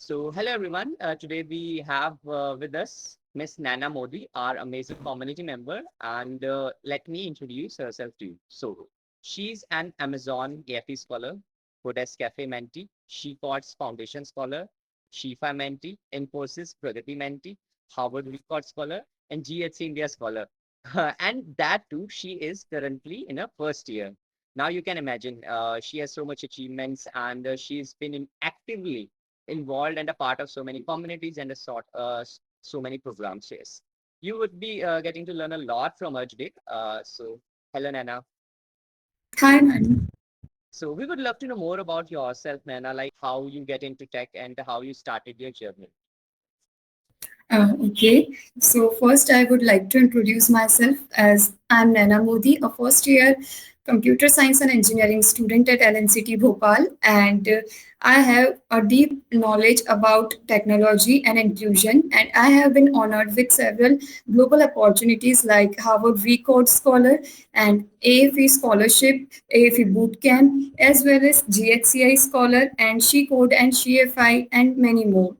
Hello everyone. Today we have with us Miss Nana Modi, our amazing community member, and let me introduce herself to you. She's an Amazon GAFE scholar, Codex Cafe mentee, SheCodes Foundation scholar, Shifa mentee, Infosys Pragati mentee, Harvard Record scholar, and GHC India scholar. And that too, she is currently in her first year. Now you can imagine, she has so much achievements, and she's been actively involved and a part of so many communities and so many programs. Yes, you would be getting to learn a lot from her today. Hello, Nana. Hi, man. So, we would love to know more about yourself, Nana, like how you get into tech and how you started your journey. Okay, so first I would like to introduce myself as I'm Naina Modi, a first year computer science and engineering student at LNCT Bhopal, and I have a deep knowledge about technology and inclusion, and I have been honored with several global opportunities like Harvard V Code Scholar and AFE Scholarship, AFE Bootcamp, as well as GHCI Scholar and She Code and SheFI, and many more.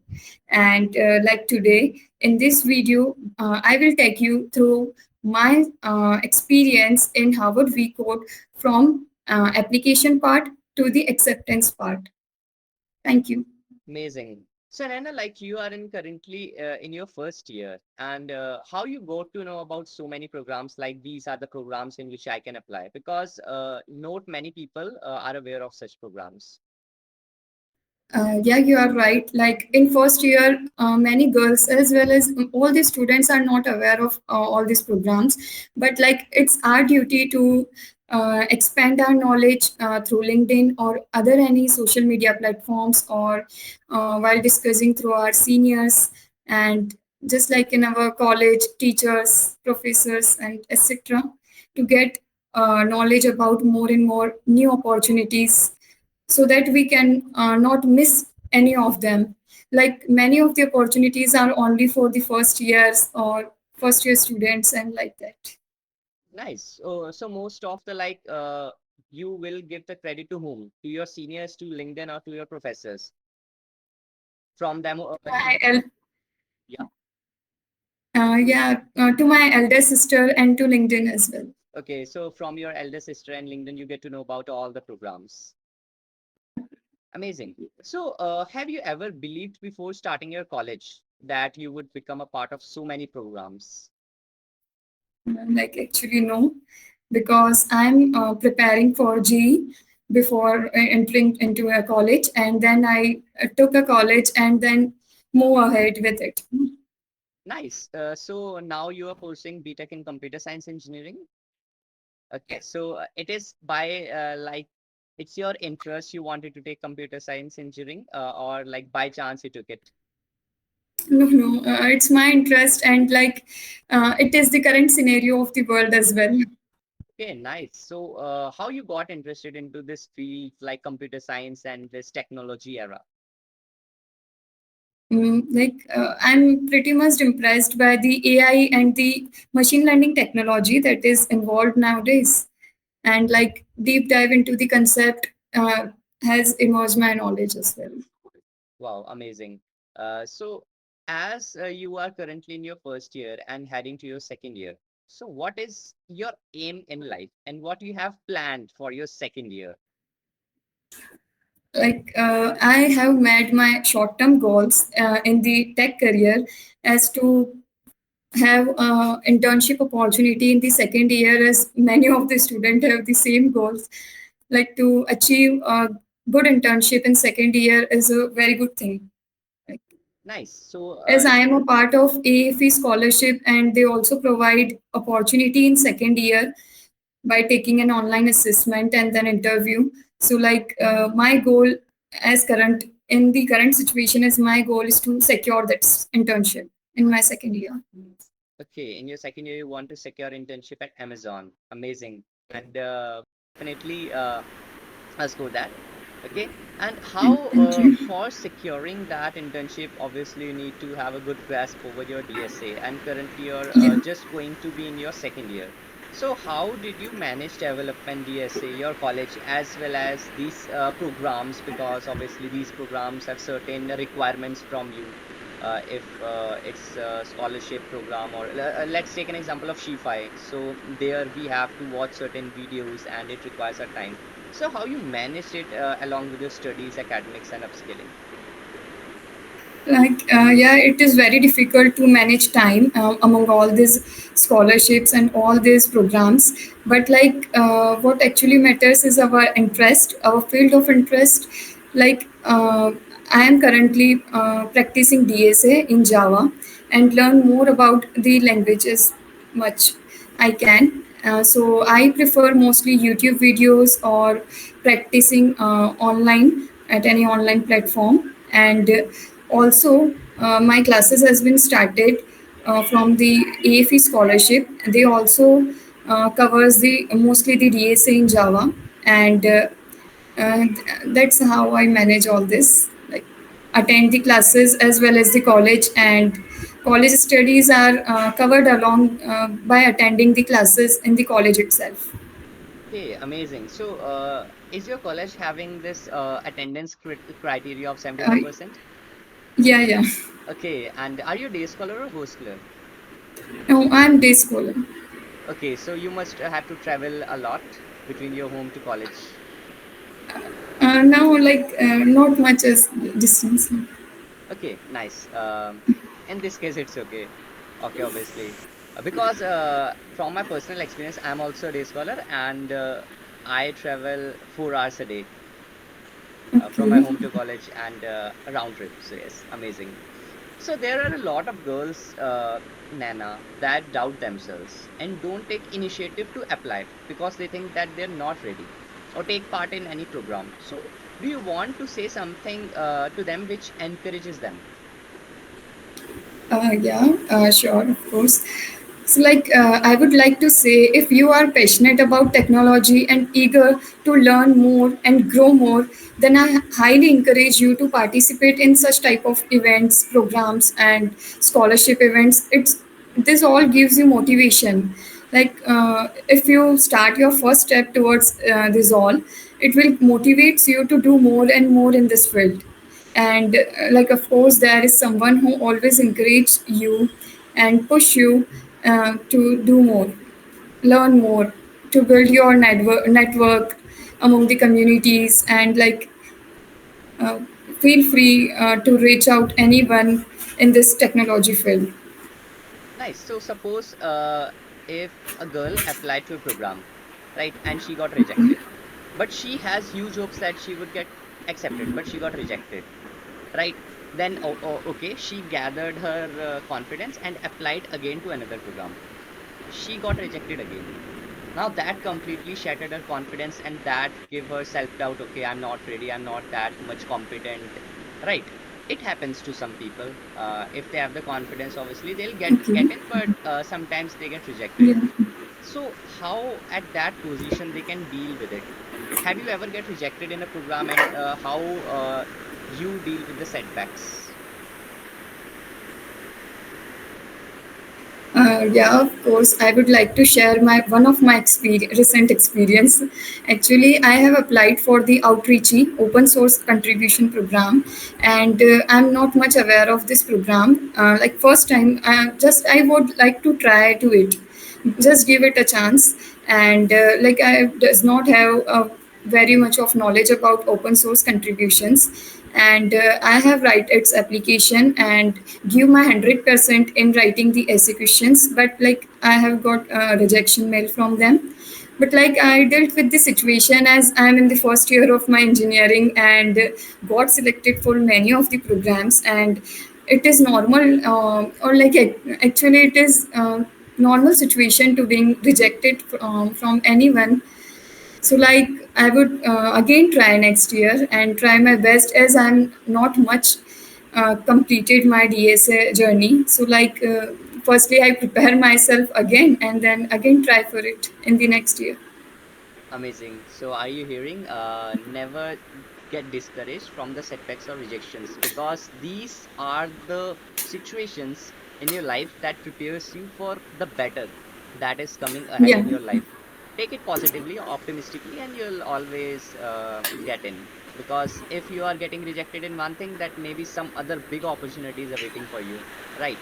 And like today, in this video, I will take you through my experience in Harvard V Code from application part to the acceptance part. Thank you. Amazing. So, Nana, like you are in currently in your first year, and how you got to know about so many programs, like these are the programs in which I can apply, because not many people are aware of such programs. Yeah, you are right. Like in first year, many girls as well as all the students are not aware of all these programs. But like it's our duty to expand our knowledge through LinkedIn or other any social media platforms or while discussing through our seniors and just like in our college, teachers, professors, and etc. to get knowledge about more and more new opportunities so that we can not miss any of them. Like many of the opportunities are only for the first years or first year students and like that. Nice. So most of the you will give the credit to whom? To your seniors, to LinkedIn, or to your professors? From them, My el- yeah. yeah, to my elder sister and to LinkedIn as well. Okay, so from your elder sister and LinkedIn, you get to know about all the programs. Amazing. Have you ever believed before starting your college that you would become a part of so many programs? Like actually no, because I'm preparing for GE before entering into a college, and then I took a college and then move ahead with it. Nice. So now you are pursuing BTech in computer science engineering. Okay, so it is by it's your interest you wanted to take computer science engineering, or like by chance you took it. No, no, it's my interest, and like it is the current scenario of the world as well. Okay, nice. How you got interested into this field, like computer science and this technology era? I'm pretty much impressed by the AI and the machine learning technology that is involved nowadays, and like deep dive into the concept has emerged my knowledge as well. Wow, amazing. As you are currently in your first year and heading to your second year, so what is your aim in life and what you have planned for your second year? Like I have made my short term goals in the tech career as to have internship opportunity in the second year as many of the students have the same goals, like to achieve a good internship in second year is a very good thing. Like, Nice. as I am a part of AFE scholarship and they also provide opportunity in second year by taking an online assessment and then interview. So like my goal as current in the current situation is my goal is to secure that internship in my second year. Okay, in your second year, you want to secure internship at Amazon. Amazing. And definitely let's go that. Okay. And how Thank you. for securing that internship, obviously you need to have a good grasp over your DSA. And currently you're Yeah. just going to be in your second year. So how did you manage development DSA, your college, as well as these programs? Because obviously these programs have certain requirements from you. If it's a scholarship program, or let's take an example of Shifai. So there we have to watch certain videos, and it requires a time. So how you managed it along with your studies, academics, and upskilling? Yeah, it is very difficult to manage time among all these scholarships and all these programs. But what actually matters is our interest, our field of interest. I am currently practicing DSA in Java and learn more about the languages much I can. So I prefer mostly YouTube videos or practicing online at any online platform. And also, my classes has been started from the AFE scholarship. They also covers the mostly the DSA in Java, and that's how I manage all this. Like attend the classes as well as the college, and college studies are covered along by attending the classes in the college itself. Okay, amazing. So is your college having this attendance criteria of Uh, 75%? yeah, yeah. Okay, and are you a day scholar or ghost scholar? No, I'm day scholar. Okay, so you must have to travel a lot between your home to college. Now, not much as distance. Okay, nice. In this case, it's okay. Okay, obviously. Because from my personal experience, I'm also a day scholar, and I travel 4 hours a day from my Okay. home to college, and a round trip. So yes, amazing. So there are a lot of girls, Nana, that doubt themselves and don't take initiative to apply because they think that they're not ready or take part in any program. So do you want to say something to them which encourages them? Yeah, sure, of course. I would like to say if you are passionate about technology and eager to learn more and grow more, then I highly encourage you to participate in such type of events, programs, and scholarship events. This all gives you motivation. If you start your first step towards this all, it will motivates you to do more and more in this field. And of course there is someone who always encourage you and push you to do more, learn more, to build your network among the communities, and uh, feel free to reach out anyone in this technology field. Nice. So suppose if a girl applied to a program, right, and she got rejected, but she has huge hopes that she would get accepted, but she got rejected, right? Then okay, she gathered her confidence and applied again to another program. She got rejected again. Now that completely shattered her confidence, and that gave her self-doubt. Okay, I'm not ready, I'm not that much competent, right? It happens to some people. If they have the confidence, obviously they'll Okay. get in, but sometimes they get rejected. Yeah. So how at that position they can deal with it? Have you ever get rejected in a program, and how you deal with the setbacks? Yeah, of course. I would like to share my one of my recent experience. Actually, I have applied for the Outreachy Open Source Contribution Program, and I'm not much aware of this program. First time, I would like to try to it, just give it a chance. And I does not have very much of knowledge about open source contributions, and I have write its application and give my 100% in writing the essay questions, but I have got a rejection mail from them. But I dealt with the situation as I'm in the first year of my engineering, and got selected for many of the programs. And it is normal, actually it is normal situation to being rejected from anyone. So I would again try next year and try my best, as I'm not much completed my DSA journey. Firstly I prepare myself again and then again try for it in the next year. Amazing. So are you hearing? Never get discouraged from the setbacks or rejections, because these are the situations in your life that prepares you for the better. that is coming ahead Yeah. in your life. Take it positively, optimistically, and you'll always get in. Because if you are getting rejected in one thing, that maybe some other big opportunities are waiting for you, right?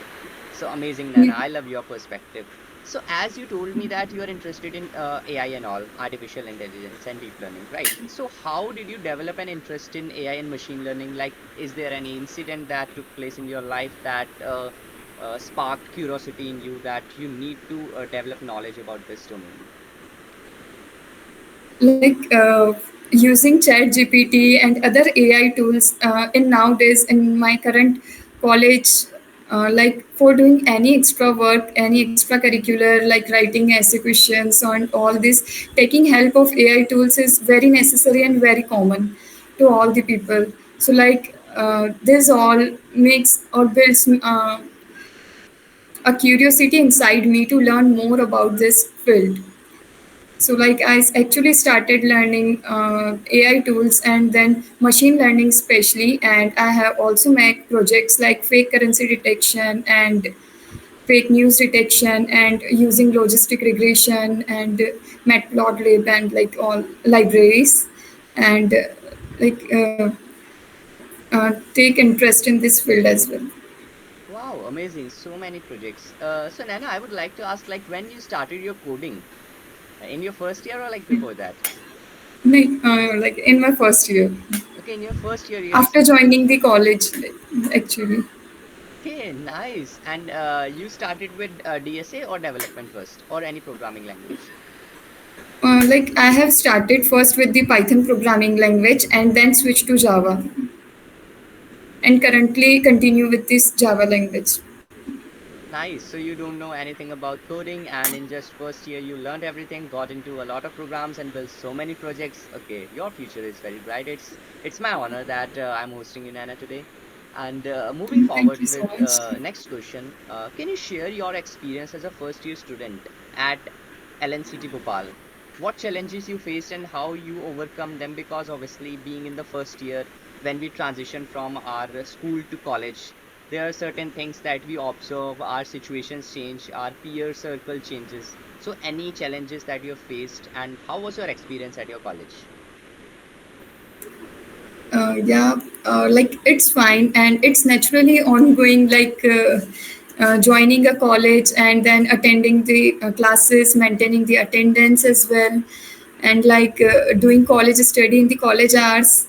So amazing, Nana. Yeah. I love your perspective. So as you told me that you are interested in AI and all, artificial intelligence and deep learning, right? So how did you develop an interest in AI and machine learning? Like, is there any incident that took place in your life that sparked curiosity in you that you need to develop knowledge about this domain? Like using chat gpt and other ai tools in nowadays in my current college, like for doing any extra work, any extracurricular like writing essay questions on all this, taking help of ai tools is very necessary and very common to all the people. So like this all makes or builds a curiosity inside me to learn more about this field. So like actually started learning ai tools and then machine learning especially, and I have also made projects like fake currency detection and fake news detection and using logistic regression and matplotlib and like all libraries, and take interest in this field as well. Wow, amazing. So many projects. So Nana, I would like to ask, like, when you started your coding, in your first year or like before that? Like in my first year Okay, in your first year, after joining the college, actually. okay, nice. And you started with DSA or development first, or any programming language? Like I have started first with the Python programming language and then switched to Java, and currently continue with this Java language. Nice. So you don't know anything about coding, and in just first year you learned everything, got into a lot of programs, and built so many projects. Okay, your future is very bright. It's my honor that I'm hosting you, Nana, today. And moving Thank forward you so with much. next question, can you share your experience as a first year student at LNCT Bhopal? What challenges you faced and how you overcome them? Because obviously, being in the first year, when we transition from our school to college, there are certain things that we observe, our situations change, our peer circle changes. So any challenges that you have faced and how was your experience at your college? Yeah, like it's fine and it's naturally ongoing, like joining a college and then attending the classes, maintaining the attendance as well, and like doing college study in the college hours,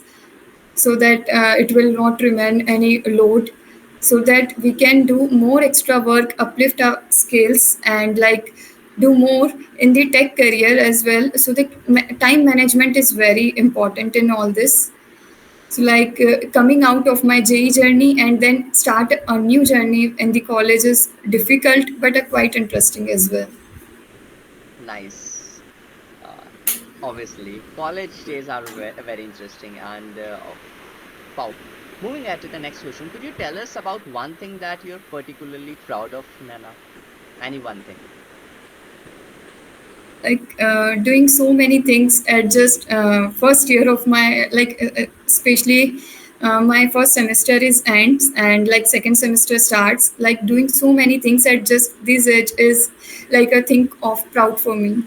so that it will not remain any load, so that we can do more extra work, uplift our skills, and like do more in the tech career as well. So the time management is very important in all this. So like coming out of my JE journey and then start a new journey in the college is difficult but quite interesting as well. Nice. Uh, Obviously, college days are very interesting. And wow. Moving ahead to the next question, could you tell us about one thing that you're particularly proud of, Nana? Any one thing? Like doing so many things at just first year of my like especially my first semester is ends and like second semester starts, like doing so many things at just this age is like a thing of proud for me,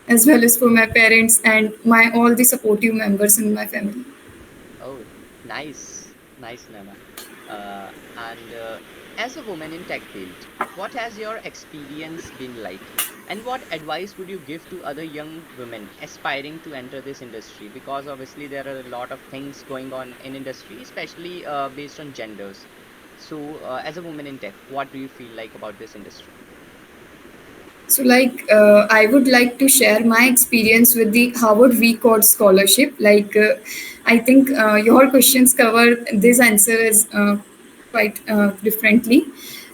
as well as for my parents and my all the supportive members in my family. Oh, nice, nice, Nana. And as a woman in tech field, what has your experience been like? And what advice would you give to other young women aspiring to enter this industry? Because obviously there are a lot of things going on in industry, especially based on genders. So, as a woman in tech, what do you feel like about this industry? So, like, I would like to share my experience with the Harvard V Code scholarship. Like, I think your questions cover this answer as quite differently.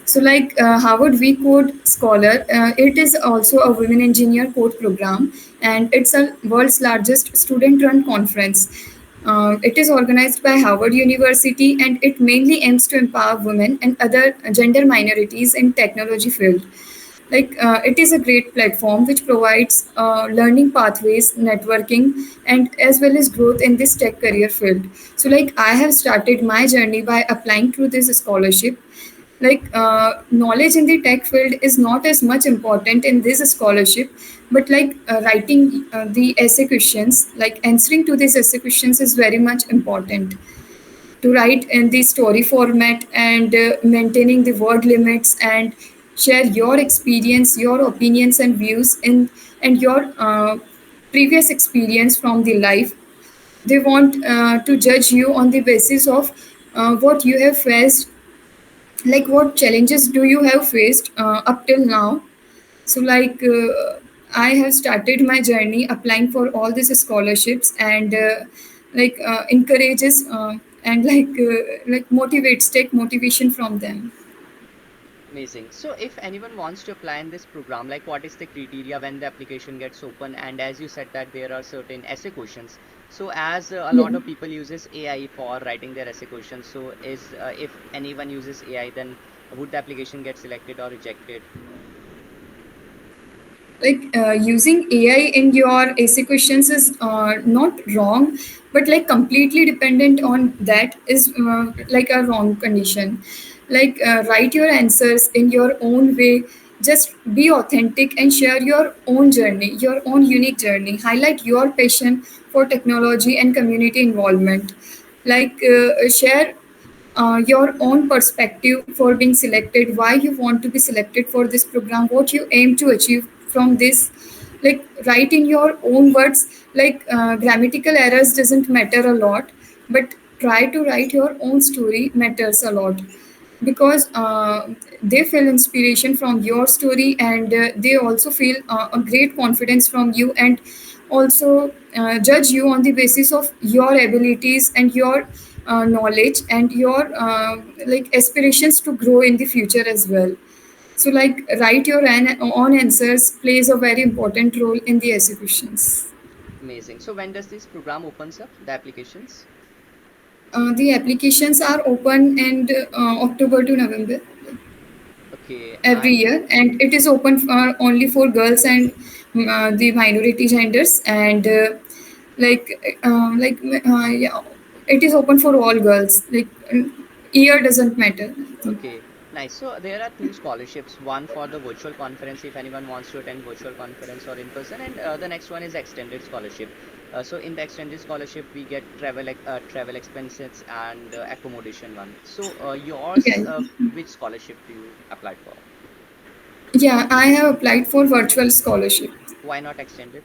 So, like, Harvard V Code Scholar, it is also a women engineer code program, and it's a world's largest student-run conference. It is organized by Harvard University, and it mainly aims to empower women and other gender minorities in technology field. Like it is a great platform which provides learning pathways, networking, and as well as growth in this tech career field. So like I have started my journey by applying through this scholarship, Like knowledge in the tech field is not as much important in this scholarship, but like writing the essay questions, like answering to these essay questions is very much important to write in the story format and maintaining the word limits and share your experience, your opinions and views in and your previous experience from the life. They want to judge you on the basis of what you have faced, like what challenges do you have faced up till now. So like I have started my journey applying for all these scholarships and encourages and motivates, take motivation from them. Amazing. So if anyone wants to apply in this program, like what is the criteria when the application gets open? And as you said that there are certain essay questions. So as a Yeah. lot of people uses AI for writing their essay questions, so is if anyone uses AI, then would the application get selected or rejected? Like using AI in your essay questions is not wrong, but like completely dependent on that is like a wrong condition. Like write your answers in your own way, just be authentic and share your own journey, your own unique journey, highlight your passion for technology and community involvement. Like share your own perspective for being selected, why you want to be selected for this program, what you aim to achieve from this. Like write in your own words. Like grammatical errors doesn't matter a lot, but try to write your own story matters a lot, because they feel inspiration from your story and they also feel a great confidence from you, and also judge you on the basis of your abilities and your knowledge and your like aspirations to grow in the future as well. So like write your own answers plays a very important role in the executions. Amazing. So when does this program opens up, the applications? The applications are open in October to November Okay, every and year, and it is open for only for girls and the minority genders, and yeah, it is open for all girls. Like year doesn't matter. okay, nice. So there are two scholarships, one for the virtual conference if anyone wants to attend virtual conference or in person, and the next one is extended scholarship. So in the extended scholarship, we get travel expenses and accommodation one. So yours, Yeah, which scholarship do you apply for? yeah, I have applied for virtual scholarship. Why not extended?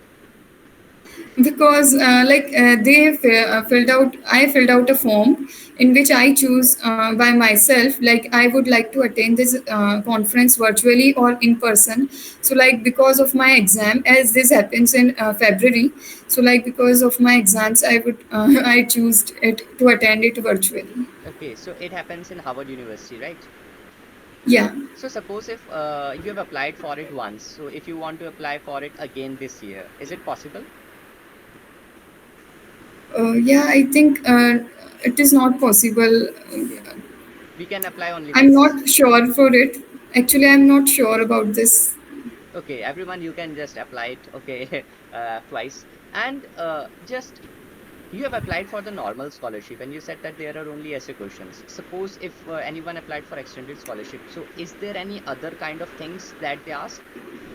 Because filled out, I filled out a form in which I choose by myself, like I would like to attend this conference virtually or in person. So like because of my exam, as this happens in February, so like because of my exams I would I choose it to attend it virtually. Okay, so it happens in Harvard University, right? Yeah. So suppose if you have applied for it once, so if you want to apply for it again this year, is it possible? Yeah, I think it is not possible. Okay, we can apply only I'm once. not sure for it. Actually, I'm not sure about this. Okay, everyone, you can just apply it, okay, twice. And just you have applied for the normal scholarship and you said that there are only essay questions. Suppose if anyone applied for extended scholarship, so is there any other kind of things that they ask,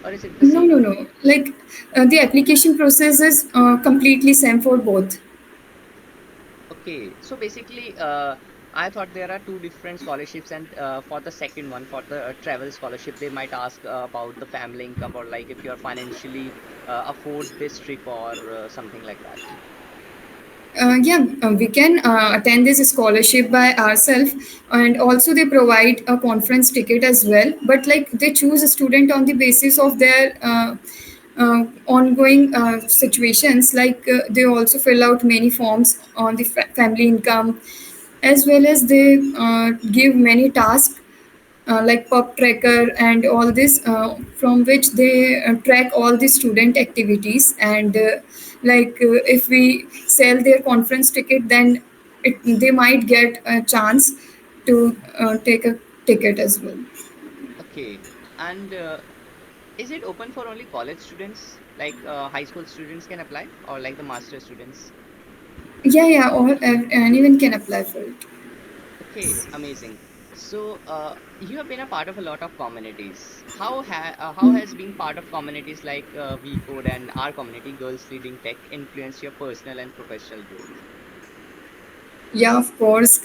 or is it the No, no, same? no. Like the application process is completely same for both. Okay, so basically, I thought there are two different scholarships, and for the second one, for the travel scholarship, they might ask about the family income or like if you're financially afford this trip or something like that. Yeah, we can attend this scholarship by ourselves, and also they provide a conference ticket as well. But like they choose a student on the basis of their ongoing situations. Like they also fill out many forms on the family income, as well as they give many tasks like pub tracker and all this, from which they track all the student activities, and if we sell their conference ticket, then they might get a chance to take a ticket as well. Okay, and is it open for only college students, like high school students can apply, or like the master students? Yeah, yeah, or anyone can apply for it. Okay, amazing. So, you have been a part of a lot of communities. How has being part of communities like V Code and our community, Girls Leading Tech, influenced your personal and professional growth? Yeah, of course.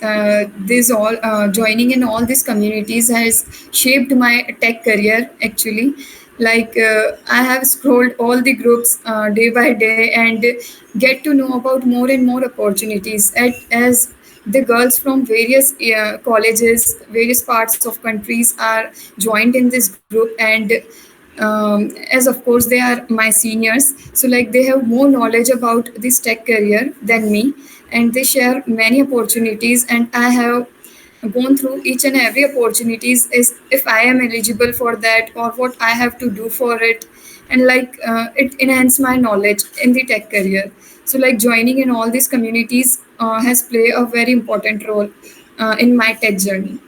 This all joining in all these communities has shaped my tech career. Actually, I have scrolled all the groups day by day and get to know about more and more opportunities. As the girls from various colleges, various parts of countries are joined in this group, and as of course they are my seniors, so like they have more knowledge about this tech career than me, and they share many opportunities, and I have gone through each and every opportunities is if I am eligible for that or what I have to do for it, and it enhance my knowledge in the tech career. So like joining in all these communities has played a very important role in my tech journey.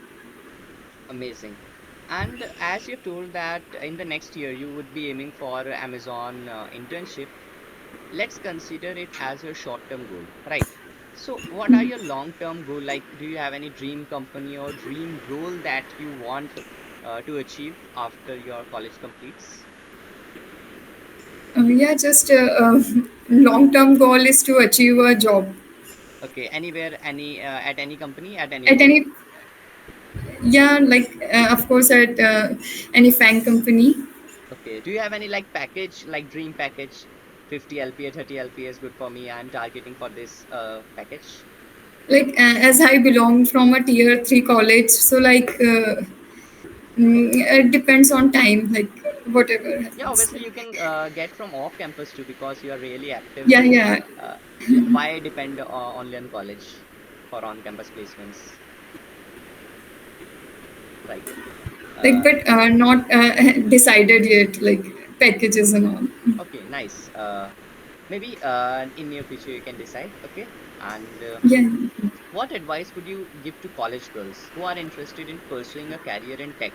Amazing. And as you told that in the next year you would be aiming for Amazon internship, let's consider it as your short-term goal, right? So, what are your long-term goal? Like, do you have any dream company or dream role that you want to achieve after your college completes? Yeah, just long term goal is to achieve a job Okay, anywhere, at any company, at any at role. any, yeah, of course at any fan company. Okay, do you have any like package, like dream package? 50 LPA, 30 LPA is good for me. I'm targeting for this package. As I belong from a tier 3 college, so it depends on time, like whatever Yeah, happens. obviously you can get from off campus too because you are really active. Yeah, So, yeah. yeah, why depend only on college for on-campus placements, right? Uh, But not decided yet, like packages and all. okay, nice. Maybe in near future you can decide. Okay, and Yeah. what advice would you give to college girls who are interested in pursuing a career in tech,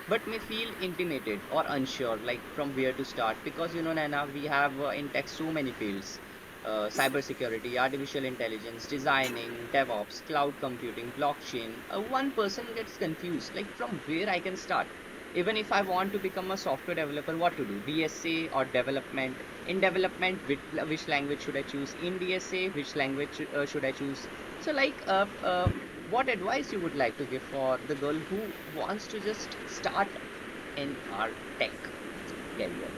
but may feel intimidated or unsure, like from where to start? Because you know, Nana, we have in tech so many fields: cybersecurity, artificial intelligence, designing, DevOps, cloud computing, blockchain. One person gets confused, like from where I can start. Even if I want to become a software developer, what to do? DSA or development? In development, which language should I choose? In DSA, which language should I choose? So, what advice you would like to give for the girl who wants to just start in our tech career?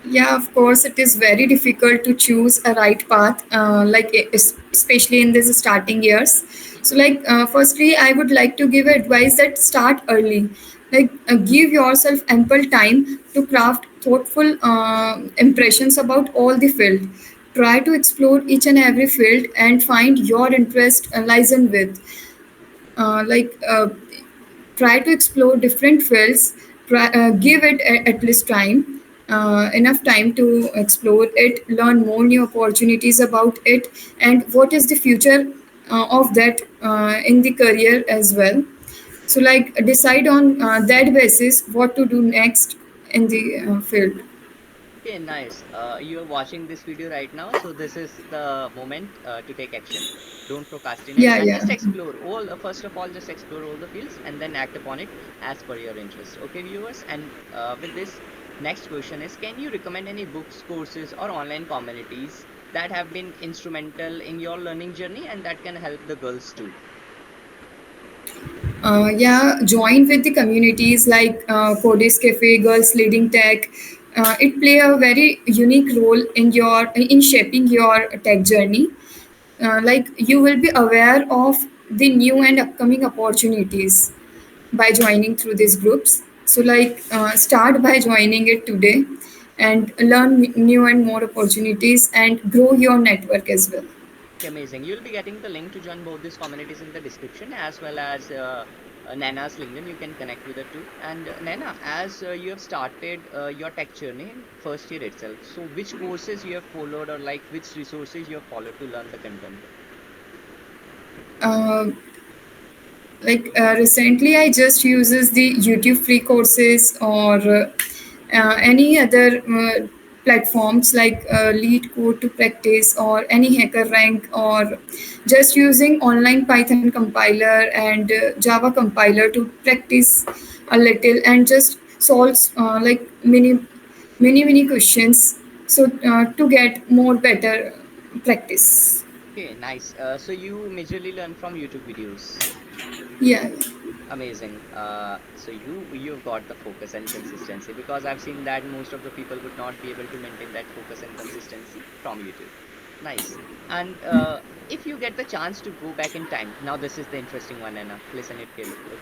Yeah, of course, it is very difficult to choose a right path, especially in these starting years. So, firstly, I would like to give advice that start early. Give yourself ample time to craft thoughtful impressions about all the field. Try to explore each and every field and find your interest lies in with. Uh, like uh, Try to explore different fields. Give it at least time, enough time to explore it, learn more new opportunities about it, and what is the future of that in the career as well. So decide on that basis what to do next in the field. Okay, nice. You are watching this video right now, so this is the moment to take action. Don't procrastinate Yeah, and yeah. just explore all. First of all, just explore all the fields and then act upon it as per your interest. Okay, viewers. And with this, next question is: can you recommend any books, courses, or online communities that have been instrumental in your learning journey and that can help the girls too? Yeah, join with the communities like Codes Cafe, Girls Leading Tech. It play a very unique role in shaping your tech journey. You will be aware of the new and upcoming opportunities by joining through these groups. So start by joining it today and learn new and more opportunities and grow your network as well. Okay, amazing. You'll be getting the link to join both these communities in the description as well as Nana's LinkedIn. You can connect with her too. And Nana, as you have started your tech journey in first year itself, so which courses you have followed or like which resources you have followed to learn the content? Uh, Recently, I just uses the YouTube free courses or any other platforms like Lead Code to practice or any hacker rank, or just using online Python compiler and Java compiler to practice a little and just solves like many questions, so to get more better practice. Okay, nice. So you majorly learn from YouTube videos. Yeah. Amazing. So you've got the focus and consistency, because I've seen that most of the people would not be able to maintain that focus and consistency from YouTube. Nice. And if you get the chance to go back in time, now this is the interesting one, Anna. Listen it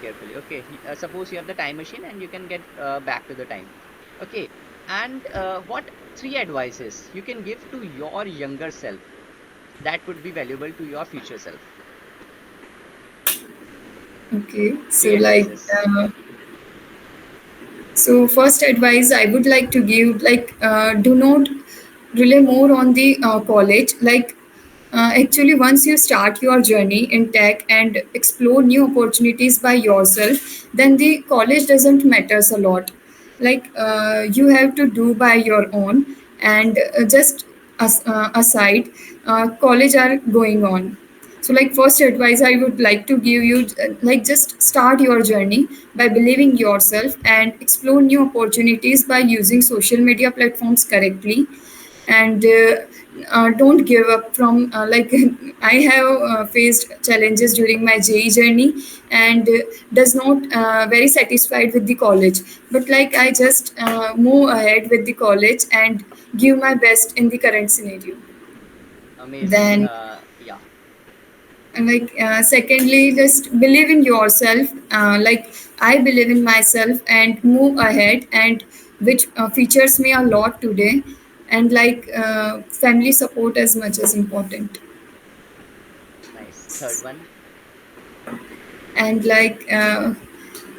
carefully. Okay, suppose you have the time machine and you can get back to the time. Okay, and what three advices you can give to your younger self that would be valuable to your future self? Okay, so Three advices. first advice I would like to give, like, do not rely more on the college. Like, actually, once you start your journey in tech and explore new opportunities by yourself, then the college doesn't matters a lot. Like, you have to do by your own, and just aside, college are going on. So, like, first advice I would like to give you, like, just start your journey by believing yourself and explore new opportunities by using social media platforms correctly. And don't give up from, like, I have faced challenges during my JE journey, and does not very satisfied with the college. But, like, I just move ahead with the college and give my best in the current scenario. Amazing. Then, Yeah, like, secondly, just believe in yourself. Like, I believe in myself and move ahead, and which features me a lot today. And, like, family support as much as important. nice. Third one. And, like,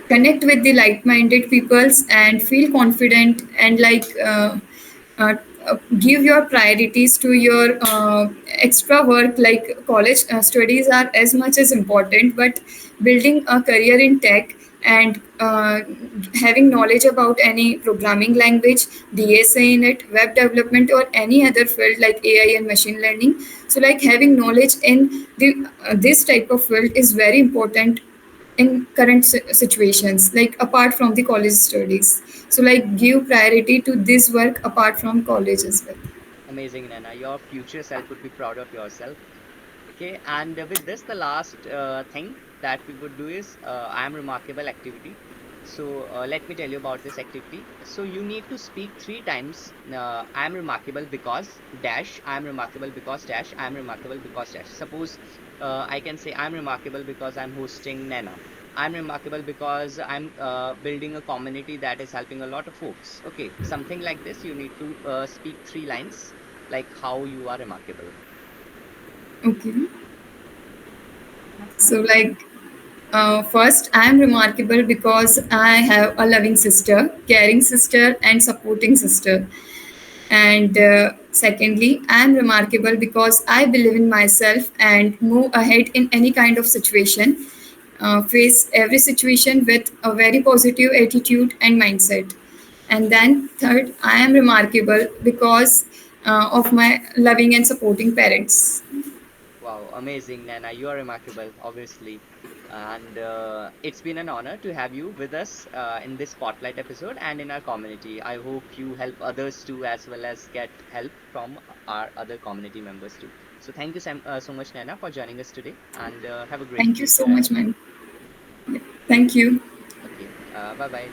connect with the like-minded peoples and feel confident, and, like, uh, give your priorities to your extra work. Like, college studies are as much as important, but building a career in tech and having knowledge about any programming language, DSA in it, web development, or any other field like AI and machine learning. So, like, having knowledge in the this type of field is very important in current situations, like apart from the college studies. So, like, give priority to this work apart from college as well. Amazing, Nana. Your future self would be proud of yourself. Okay, and with this, the last thing that we would do is I am remarkable activity. So let me tell you about this activity. So you need to speak three times. I am remarkable because dash. I am remarkable because dash. I am remarkable because dash. Suppose I can say I am remarkable because I'm hosting Nana. I'm remarkable because I'm building a community that is helping a lot of folks. Okay, something like this. You need to speak three lines, like how you are remarkable. Okay, so, like, first, I am remarkable because I have a loving sister, caring sister, and supporting sister. And secondly, I am remarkable because I believe in myself and move ahead in any kind of situation, face every situation with a very positive attitude and mindset. And then, third, I am remarkable because of my loving and supporting parents. Wow, amazing, Nana. You are remarkable, obviously. And it's been an honor to have you with us in this spotlight episode and in our community. I hope you help others too, as well as get help from our other community members too. So thank you so much, Nana, for joining us today, and have a great Thank you so future much, ahead. man. Thank you. Okay, bye bye.